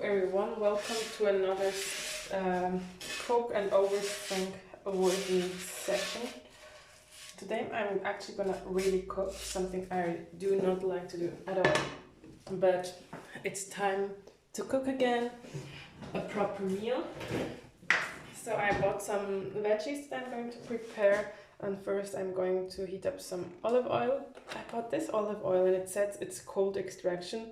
everyone, welcome to another cook and overthink worthy session. Today I'm actually gonna really cook something I do not like to do at all, but it's time to cook again, a proper meal. So I bought some veggies that I'm going to prepare, and first I'm going to heat up some olive oil. I bought this olive oil and it says it's cold extraction,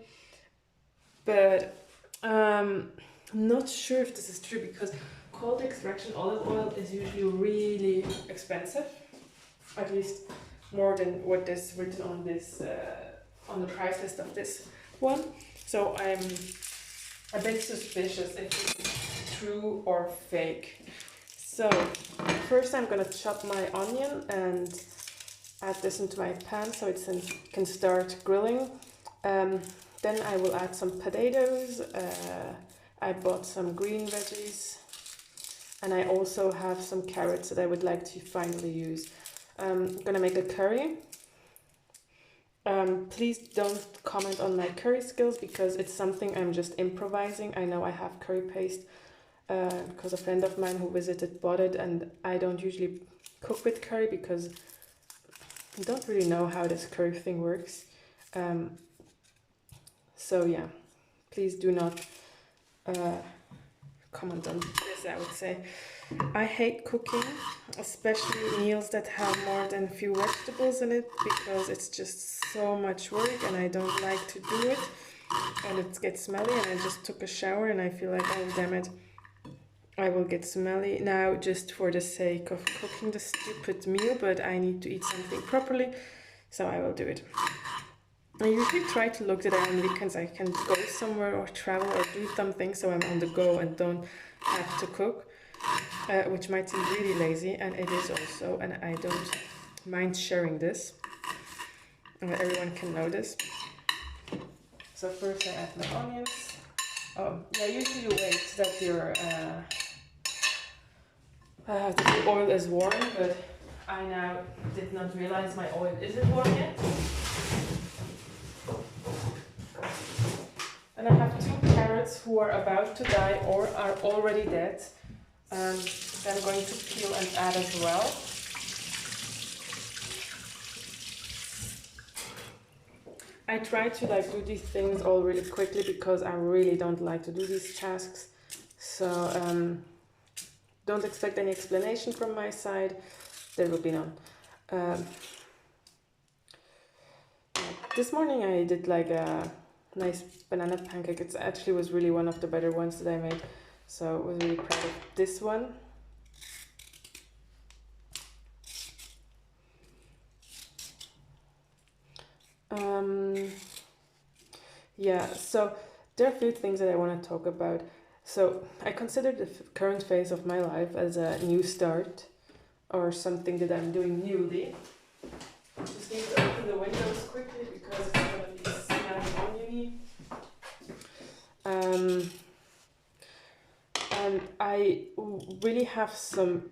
but I'm not sure if this is true because cold extraction olive oil is usually really expensive, at least more than what is written on this on the price list of this one. So I'm a bit suspicious if it's true or fake. So first I'm gonna chop my onion and add this into my pan so it can start grilling. Then I will add some potatoes. I bought some green veggies, and I also have some carrots that I would like to finally use. I'm gonna make a curry. Please don't comment on my curry skills because it's something I'm just improvising. I know I have curry paste because a friend of mine who visited bought it, and I don't usually cook with curry because I don't really know how this curry thing works. So yeah, please do not comment on this, I would say. I hate cooking, especially meals that have more than a few vegetables in it, because it's just so much work and I don't like to do it, and it gets smelly. And I just took a shower and I feel like, oh damn it, I will get smelly now just for the sake of cooking the stupid meal, but I need to eat something properly, so I will do it. I usually try to look that on weekends I can go somewhere or travel or do something so I'm on the go and don't have to cook, which might seem really lazy, and it is also, and I don't mind sharing this, and everyone can know this. So first I add my onions. Yeah, usually you wait that your the oil is warm, but I now did not realize my oil isn't warm yet. And I have 2 carrots who are about to die or are already dead. That I'm going to peel and add as well. I try to do these things all really quickly because I really don't like to do these tasks. So don't expect any explanation from my side. There will be none. This morning I did a nice banana pancake. It actually was really one of the better ones that I made, so I was really proud of this one. Yeah, so there are a few things that I want to talk about. So I consider the current phase of my life as a new start, or something that I'm doing newly. Just need to open the windows quickly because it's going to be smelly oniony. And I really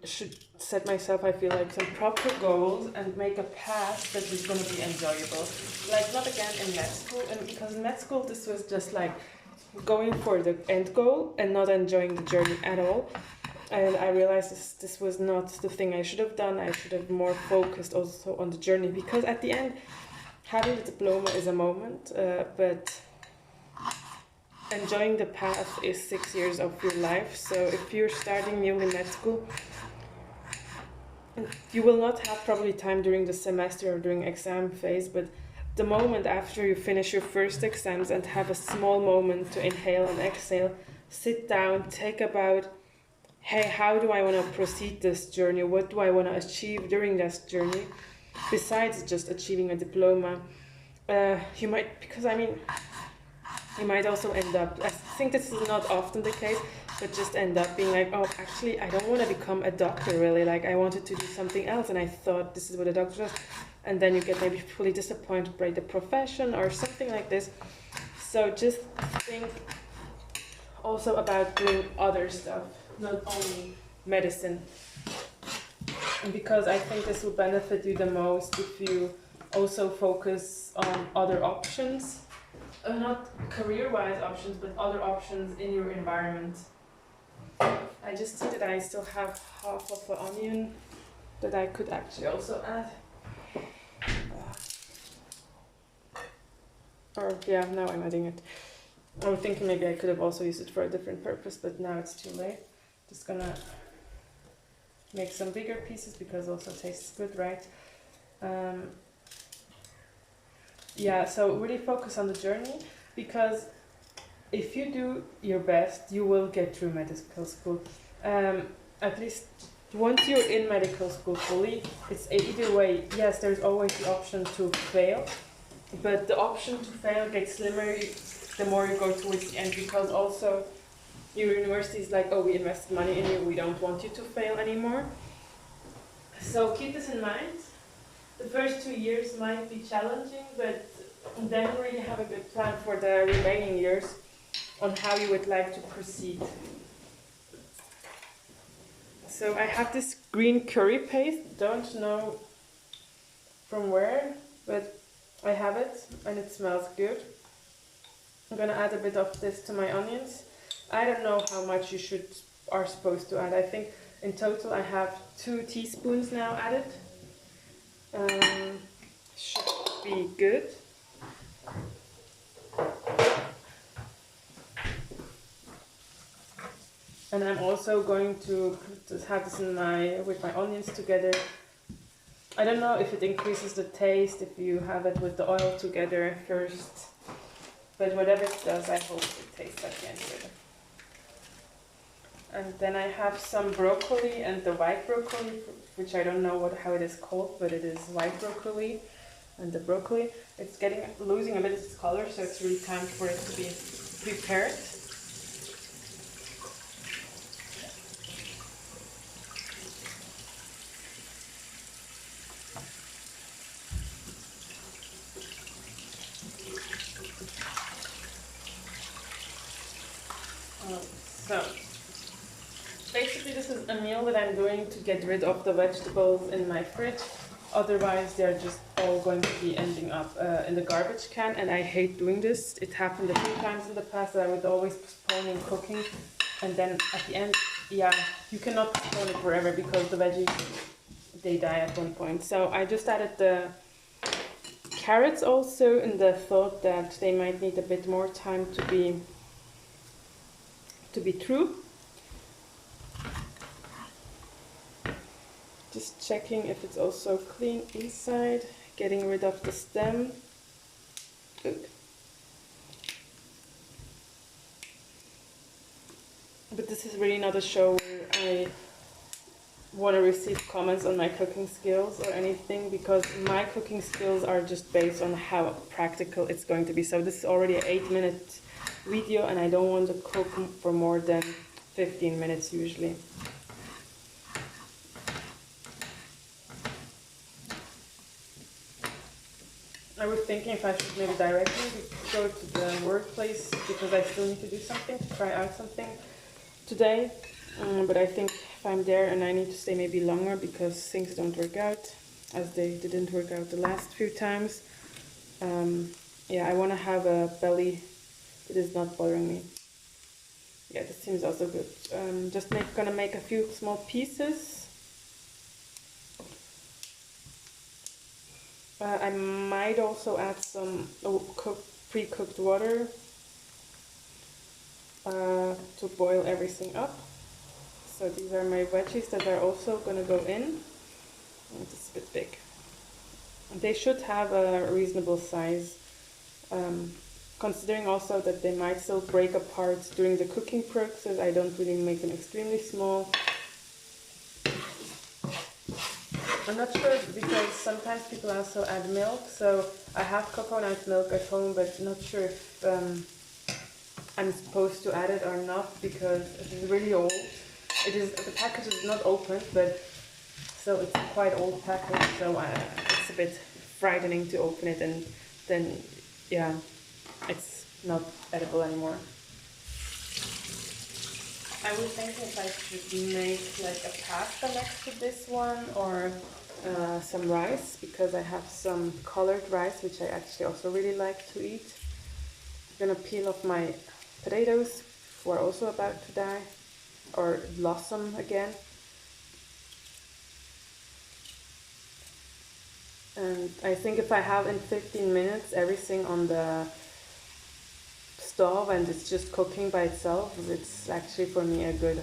should set myself, I feel like, some proper goals and make a path that is going to be enjoyable. Not again in med school, and because in med school this was just going for the end goal and not enjoying the journey at all. And I realized this was not the thing I should have done. I should have more focused also on the journey, because at the end, having the diploma is a moment, but enjoying the path is 6 years of your life. So if you're starting new in med school, you will not have probably time during the semester or during exam phase, but the moment after you finish your first exams and have a small moment to inhale and exhale, sit down, think about, hey, how do I want to proceed this journey? What do I want to achieve during this journey? Besides just achieving a diploma, you might also end up, I think this is not often the case, but just end up being like, oh, actually, I don't want to become a doctor really. I wanted to do something else and I thought this is what a doctor does. And then you get maybe fully disappointed by the profession or something like this. So just think also about doing other stuff, not only medicine. And because I think this will benefit you the most if you also focus on other options. not career-wise options, but other options in your environment. I just see that I still have half of an onion that I could actually also add. Or yeah, now I'm adding it. I was thinking maybe I could have also used it for a different purpose, but now it's too late. Just gonna make some bigger pieces because also tastes good, right? Yeah, so really focus on the journey, because if you do your best, you will get through medical school. At least once you're in medical school fully, it's either way. Yes, there's always the option to fail, but the option to fail gets slimmer the more you go towards the end, because also your university is like, oh, we invested money in you, we don't want you to fail anymore. So keep this in mind. The first 2 years might be challenging, but then really have a good plan for the remaining years on how you would like to proceed. So I have this green curry paste, don't know from where, but I have it and it smells good. I'm gonna add a bit of this to my onions. I don't know how much you are supposed to add. I think in total I have 2 teaspoons now added. Should be good. And I'm also going to have this with my onions together. I don't know if it increases the taste if you have it with the oil together first, but whatever it does, I hope it tastes like the end together. And then I have some broccoli and the white broccoli, which I don't know how it is called, but it is white broccoli. And the broccoli, it's losing a bit of its color, so it's really time for it to be prepared. So basically this is a meal that I'm doing to get rid of the vegetables in my fridge. Otherwise they're just all going to be ending up in the garbage can, and I hate doing this. It happened a few times in the past that I would always postpone cooking, and then at the end, yeah, you cannot postpone it forever because the veggies, they die at one point. So I just added the carrots also in the thought that they might need a bit more time to be through. Just checking if it's also clean inside, getting rid of the stem. Good. But this is really not a show where I want to receive comments on my cooking skills or anything, because my cooking skills are just based on how practical it's going to be. So this is already an 8-minute video, and I don't want to cook for more than 15 minutes usually. I was thinking if I should maybe directly go to the workplace, because I still need to do something, to try out something today. But I think if I'm there and I need to stay maybe longer because things don't work out, as they didn't work out the last few times. Yeah, I want to have a belly that is not bothering me. Yeah, this seems also good. Just gonna make a few small pieces. I might also add some pre-cooked water to boil everything up. So these are my veggies that are also going to go in. It's a bit big. They should have a reasonable size, considering also that they might still break apart during the cooking process. I don't really make them extremely small. I'm not sure, because sometimes people also add milk, so I have coconut milk at home, but not sure if I'm supposed to add it or not, because it is really old. The package is not open, but so it's a quite old package, so it's a bit frightening to open it, and then yeah, it's not edible anymore. I was thinking if I should make like a pasta next to this one, or some rice, because I have some colored rice which I actually also really like to eat. gonna peel off my potatoes who are also about to die or blossom again. And I think if I have in 15 minutes everything on the stove and it's just cooking by itself, it's actually for me a good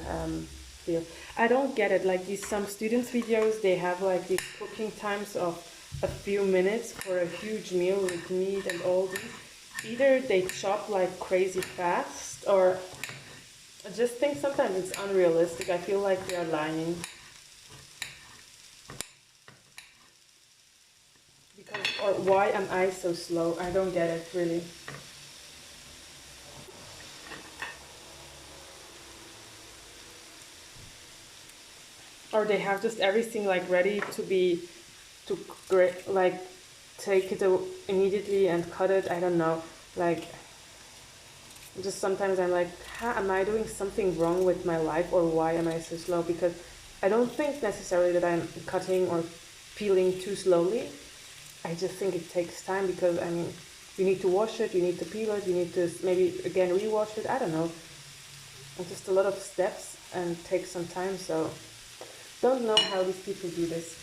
deal. I don't get it, like these some students videos, they have like these cooking times of a few minutes for a huge meal with meat and all these. Either they chop like crazy fast, or I just think sometimes it's unrealistic. I feel like they're lying. Because, or why am I so slow? I don't get it really. Or they have just everything like ready to be, to like take it immediately and cut it. I don't know. Like, just sometimes I'm like, am I doing something wrong with my life, or why am I so slow? Because I don't think necessarily that I'm cutting or peeling too slowly. I just think it takes time because, I mean, you need to wash it, you need to peel it, you need to maybe again rewash it. I don't know. It's just a lot of steps and takes some time, so don't know how these people do this.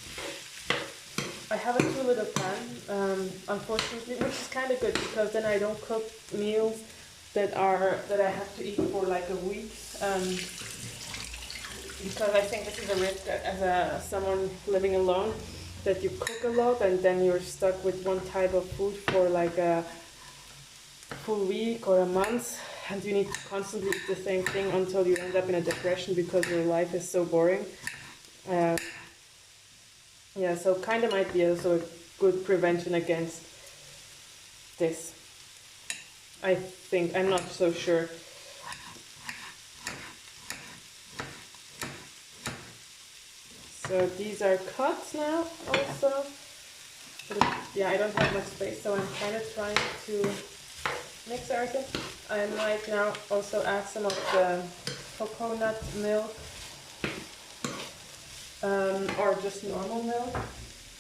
I have a 2-liter pan, unfortunately, which is kind of good because then I don't cook meals that I have to eat for like a week. Because I think this is a risk as someone living alone, that you cook a lot and then you're stuck with one type of food for like a full week or a month, and you need to constantly eat the same thing until you end up in a depression because your life is so boring. Yeah, so kind of might be also a good prevention against this. I think, I'm not so sure. So these are cut now also. But yeah, I don't have much space, so I'm kind of trying to mix everything. I might now also add some of the coconut milk, or just normal milk.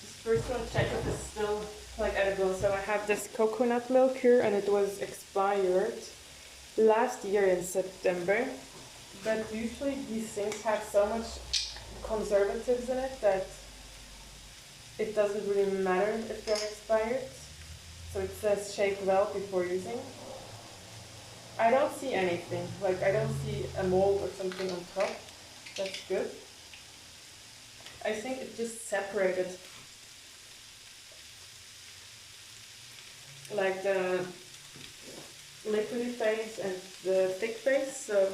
Just first want to check if it's still like edible. So I have this coconut milk here, and it was expired last year in September. But usually these things have so much conservatives in it that it doesn't really matter if they're expired. So it says shake well before using. I don't see anything, like I don't see a mold or something on top. That's good. I think it just separated like the liquidy phase and the thick phase, so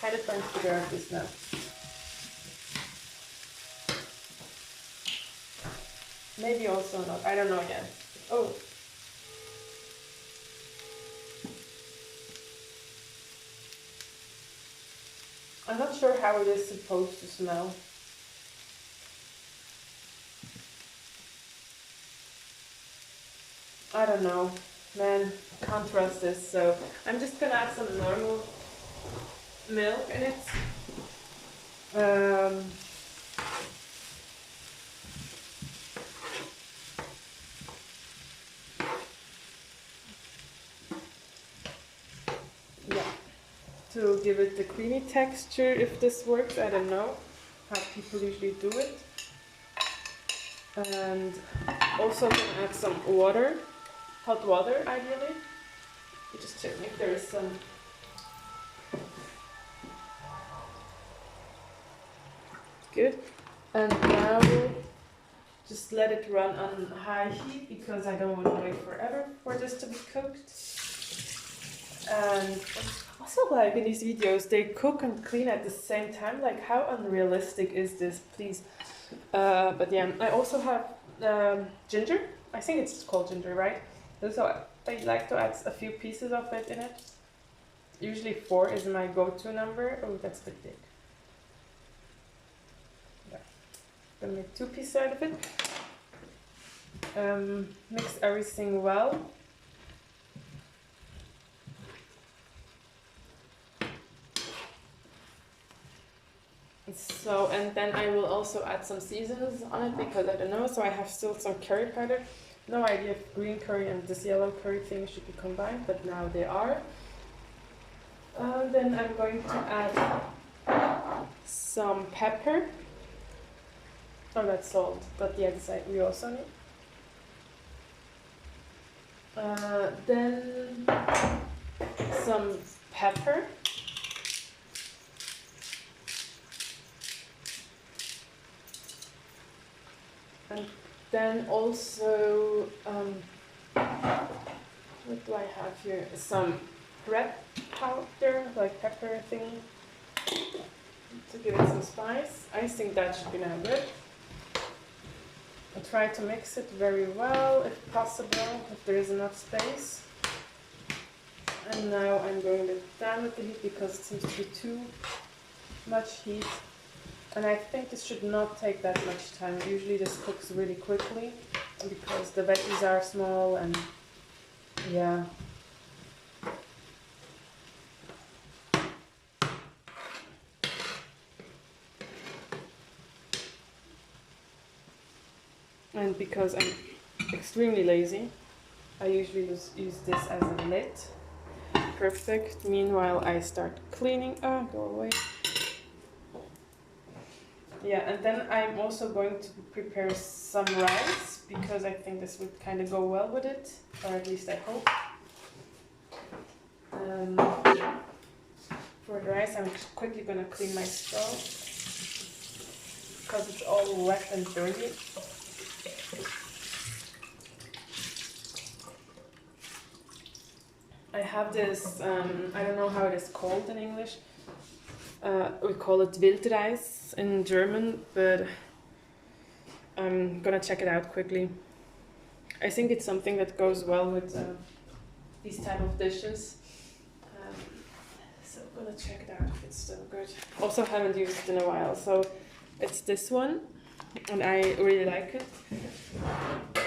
kind of trying to figure out this now. Maybe also not, I don't know yet. Oh. I'm not sure how it is supposed to smell. I don't know, man, can't trust this, so I'm just gonna add some normal milk in it. Yeah, to give it the creamy texture. If this works, I don't know how people usually do it. And also gonna add some water, hot water ideally. Just check if there is some. Good. And now just let it run on high heat because I don't want to wait forever for this to be cooked. And also, like in these videos, they cook and clean at the same time. Like, how unrealistic is this, please? But yeah, I also have ginger. I think it's called ginger, right? So I like to add a few pieces of it in it. Usually 4 is my go-to number. Oh, that's a bit big. Yeah, gonna make 2 pieces out of it. Mix everything well. So, and then I will also add some seasonings on it because I don't know, so I have still some curry powder. no idea if green curry and this yellow curry thing should be combined, but now they are. Then I'm going to add some pepper. Oh, that's salt, but yeah, we also need. Then some pepper. And then also, what do I have here? Some red powder, like pepper thing, to give it some spice. I think that should be now good. I'll try to mix it very well, if possible, if there is enough space. And now I'm going a bit down with the heat because it seems to be too much heat. And I think this should not take that much time. Usually this cooks really quickly because the veggies are small and yeah. And because I'm extremely lazy, I usually use this as a lid. Perfect. Meanwhile, I start cleaning. Oh, go away. Yeah, and then I'm also going to prepare some rice because I think this would kind of go well with it, or at least I hope. For the rice, I'm quickly going to clean my stove because it's all wet and dirty. I have this, I don't know how it is called in English. We call it Wildreis in German, but I'm gonna check it out quickly. I think it's something that goes well with these type of dishes. So I'm gonna check it out if it's still good. Also haven't used it in a while, so it's this one, and I really like it.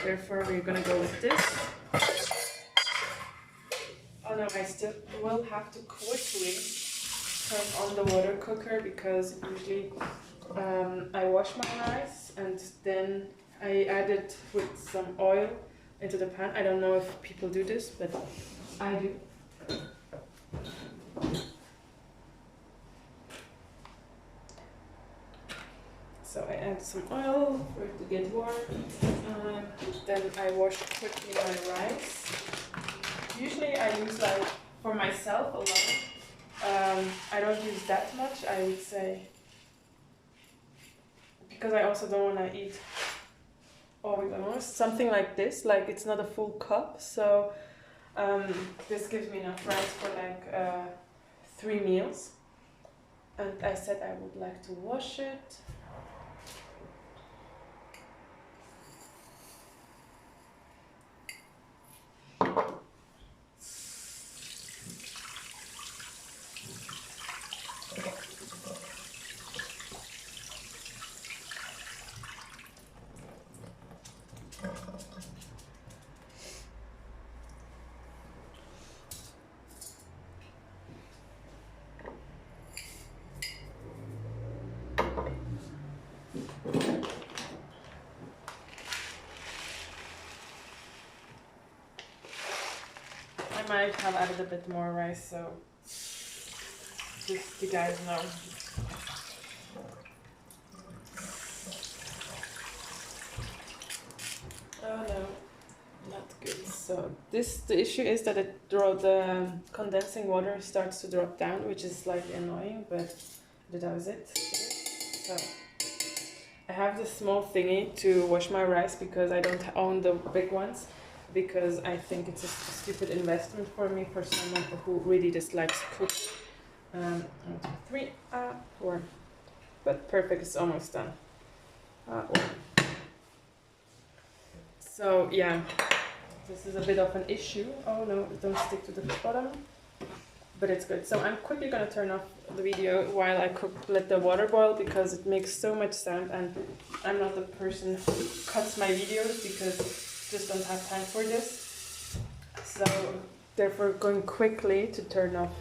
Therefore, we're gonna go with this. Oh no, I still will have to quickly turn on the water cooker because usually I wash my rice and then I add it with some oil into the pan. I don't know if people do this, but I do. So I add some oil for it to get warm. Then I wash quickly my rice. Usually I use like for myself alone. I don't use that much, I would say, because I also don't want to eat oregano. Something like this, like it's not a full cup, so this gives me enough rice for like 3 meals. And I said I would like to wash it. I might have added a bit more rice, so just you guys know. Oh no, not good. So the issue is that the condensing water starts to drop down, which is slightly annoying, but that was it. So I have this small thingy to wash my rice because I don't own the big ones, because I think it's a stupid investment for me, for someone who really dislikes cooking. 1, 2, 3, 4. But perfect, it's almost done. So yeah, this is a bit of an issue. Oh no, don't stick to the bottom. But it's good. So I'm quickly gonna turn off the video while I let the water boil, because it makes so much sound and I'm not the person who cuts my videos because I just don't have time for this. So therefore going quickly to turn off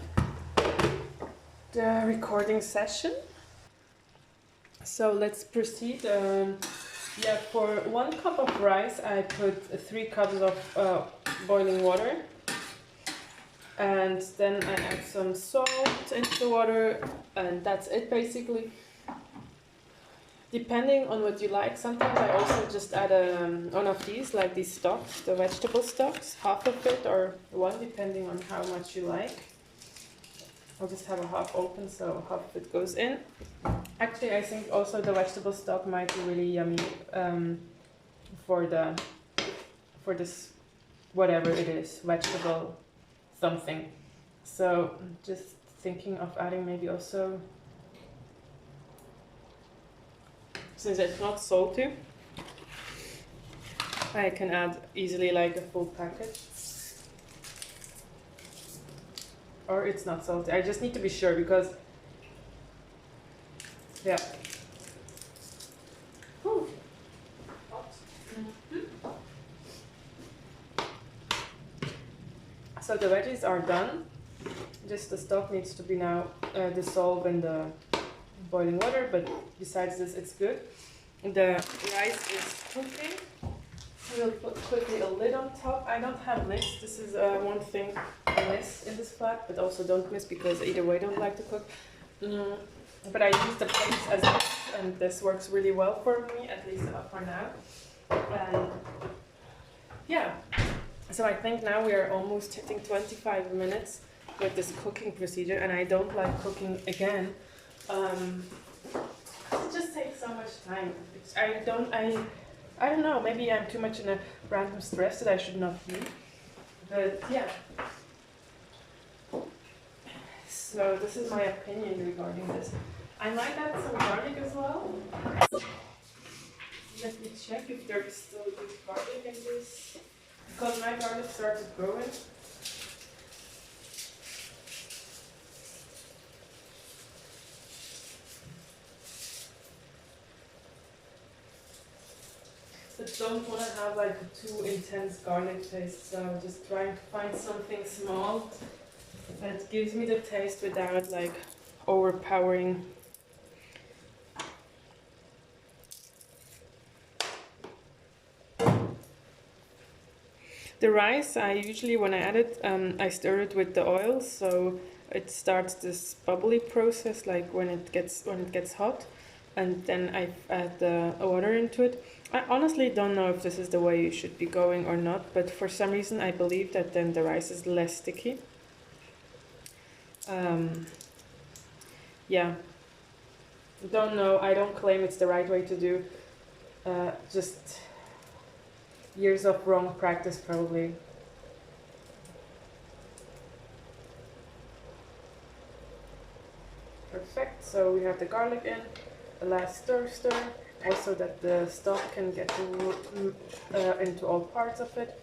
the recording session. So let's proceed. Yeah, for 1 cup of rice, I put 3 cups of boiling water, and then I add some salt into the water, and that's it basically. Depending on what you like, sometimes I also just add one of these, like these stocks, the vegetable stocks, half of it or one, depending on how much you like. I'll just have a half open, so half of it goes in. Actually, I think also the vegetable stock might be really yummy for this whatever it is, vegetable something. So just thinking of adding maybe also, since it's not salty, I can add easily like a full packet. Or it's not salty. I just need to be sure because, yeah. Whew. So the veggies are done. Just the stock needs to be now dissolved in the boiling water, but besides this, it's good. The rice is cooking. We'll put quickly a lid on top. I don't have lids. This is one thing I miss in this flat, but also don't miss because either way I don't like to cook. But I use the plates as this, and this works really well for me, at least for now. And yeah, so I think now we are almost hitting 25 minutes with this cooking procedure, and I don't like cooking again. It just takes so much time. I don't know, maybe I'm too much in a random stress that I should not be. But yeah. So this is my opinion regarding this. I might add some garlic as well. Let me check if there's still good garlic in this. Because my garlic started growing. But don't want to have like a too intense garlic taste, so I'm just trying to find something small that gives me the taste without like overpowering. The rice, I usually when I add it, I stir it with the oil, so it starts this bubbly process, like when it gets hot, and then I add the water into it. I honestly don't know if this is the way you should be going or not, but for some reason I believe that then the rice is less sticky. Yeah, don't know, I don't claim it's the right way to do, just years of wrong practice probably. Perfect, so we have the garlic in, the last stir, also that the stock can get into all parts of it.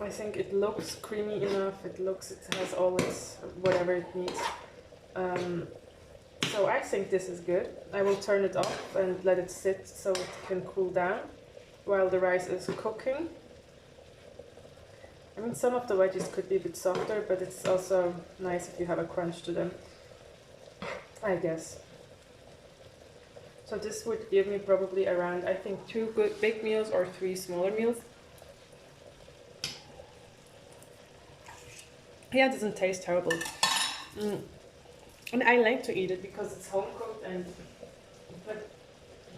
I think it looks creamy enough, it has all its, whatever it needs. So I think this is good. I will turn it off and let it sit so it can cool down while the rice is cooking. I mean, some of the veggies could be a bit softer, but it's also nice if you have a crunch to them, I guess. So this would give me probably around, I think, 2 good big meals or 3 smaller meals. Yeah, it doesn't taste terrible. And I like to eat it because it's home cooked, but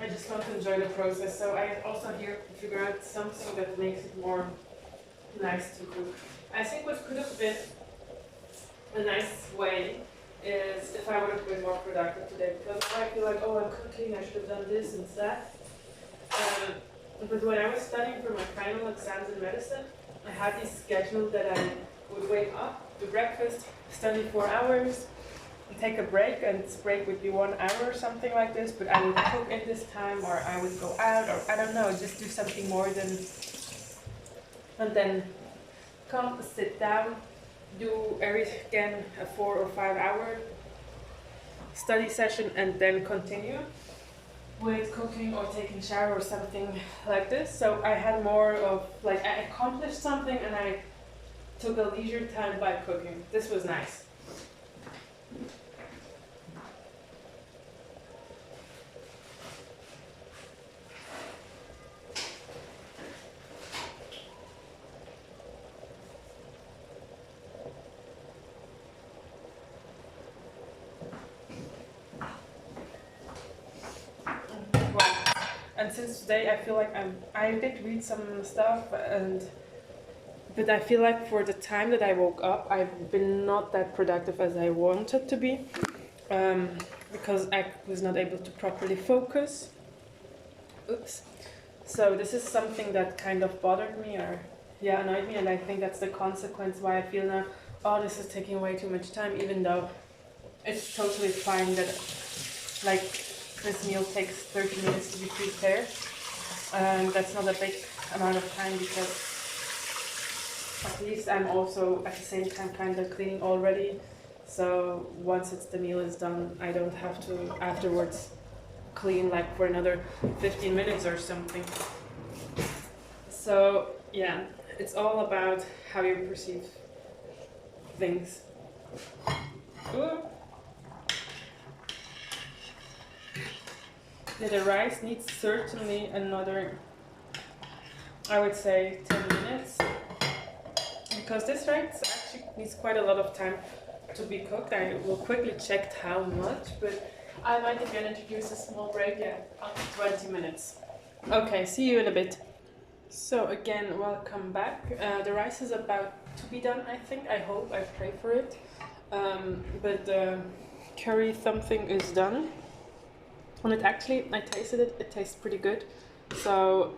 I just want to enjoy the process. So I also here figure out something that makes it more nice to cook. I think what could have been a nice way is if I would have been more productive today, because I feel like, oh, I'm cooking, I should have done this and that. But when I was studying for my final exams in medicine, I had this schedule that I would wake up, do breakfast, study 4 hours, and take a break, and this break would be 1 hour or something like this, but I would cook in this time, or I would go out, or I don't know, just do something more than, and then come, sit down, do again a 4 or 5 hour study session, and then continue with cooking or taking a shower or something like this. So I had more of, like, I accomplished something and I took a leisure time by cooking. This was nice. Well, and since today I feel like I did read some stuff, but I feel like for the time that I woke up, I've been not that productive as I wanted to be, because I was not able to properly focus. Oops. So this is something that kind of bothered me, or yeah, annoyed me, and I think that's the consequence why I feel now, oh, this is taking way too much time, even though it's totally fine that like this meal takes 30 minutes to be prepared. That's not a big amount of time because at least I'm also at the same time kind of cleaning already. So once the meal is done, I don't have to afterwards clean like for another 15 minutes or something. So yeah, it's all about how you perceive things. Ooh. Yeah, the rice needs certainly another, I would say, 10 minutes, because this rice actually needs quite a lot of time to be cooked. I will quickly check how much, but I might again introduce a small break, yeah, up to 20 minutes. Okay, see you in a bit. So again, welcome back. The rice is about to be done, I think. I hope, I pray for it. But the curry something is done. And it actually, I tasted it, it tastes pretty good. So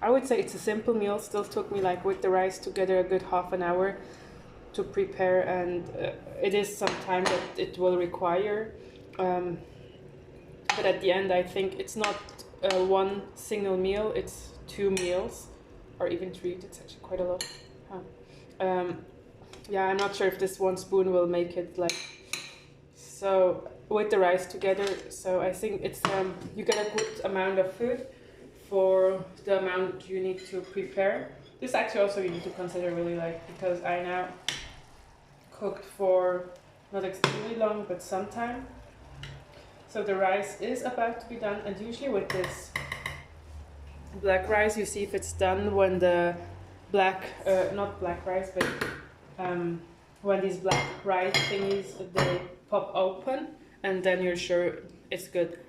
I would say it's a simple meal. Still took me like with the rice together a good half an hour to prepare, and it is some time that it will require. But at the end, I think it's not one single meal, it's 2 meals, or even 3, it's actually quite a lot. Yeah, I'm not sure if this 1 spoon will make it like, so with the rice together, so I think it's, you get a good amount of food for the amount you need to prepare. This actually also you need to consider really, like, because I now cooked for not extremely long, but some time. So the rice is about to be done, and usually with this black rice, you see if it's done when the black, not black rice, but when these black rice thingies, they pop open, and then you're sure it's good.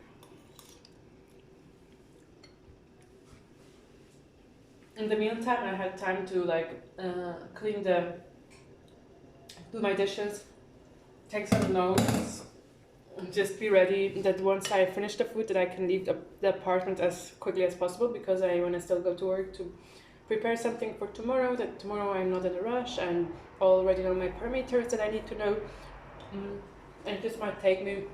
In the meantime, I had time to like do my dishes, take some notes, just be ready that once I finish the food that I can leave the apartment as quickly as possible, because I want to still go to work to prepare something for tomorrow, that tomorrow I'm not in a rush and already know my parameters that I need to know. And this might take me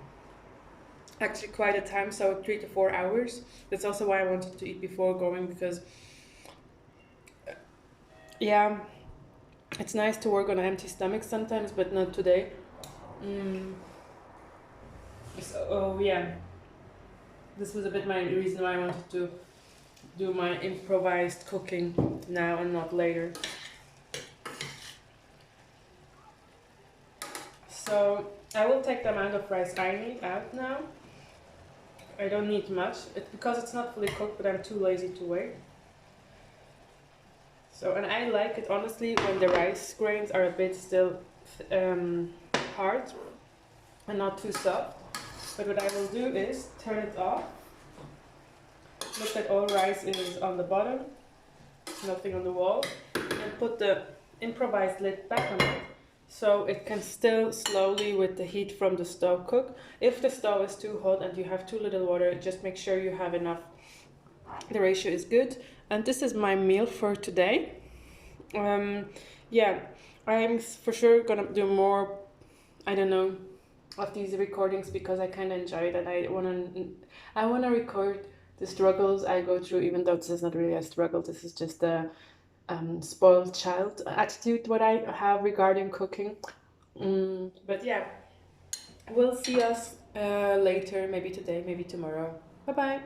actually quite a time, so 3 to 4 hours. That's also why I wanted to eat before going, because yeah, it's nice to work on an empty stomach sometimes, but not today. So yeah, this was a bit my reason why I wanted to do my improvised cooking now and not later. So I will take the amount of rice I need out now. I don't need much. It's because it's not fully cooked, but I'm too lazy to wait. So, and I like it honestly when the rice grains are a bit still hard and not too soft. But what I will do is turn it off. Look that all rice is on the bottom, nothing on the wall, and put the improvised lid back on it, so it can still slowly with the heat from the stove cook. If the stove is too hot and you have too little water, just make sure you have enough. The ratio is good. And this is my meal for today. Yeah, I'm for sure gonna do more, I don't know, of these recordings, because I kind of enjoy it, and I wanna record the struggles I go through, even though this is not really a struggle. This is just a spoiled child attitude what I have regarding cooking. But yeah, we'll see us later, maybe today, maybe tomorrow. Bye bye.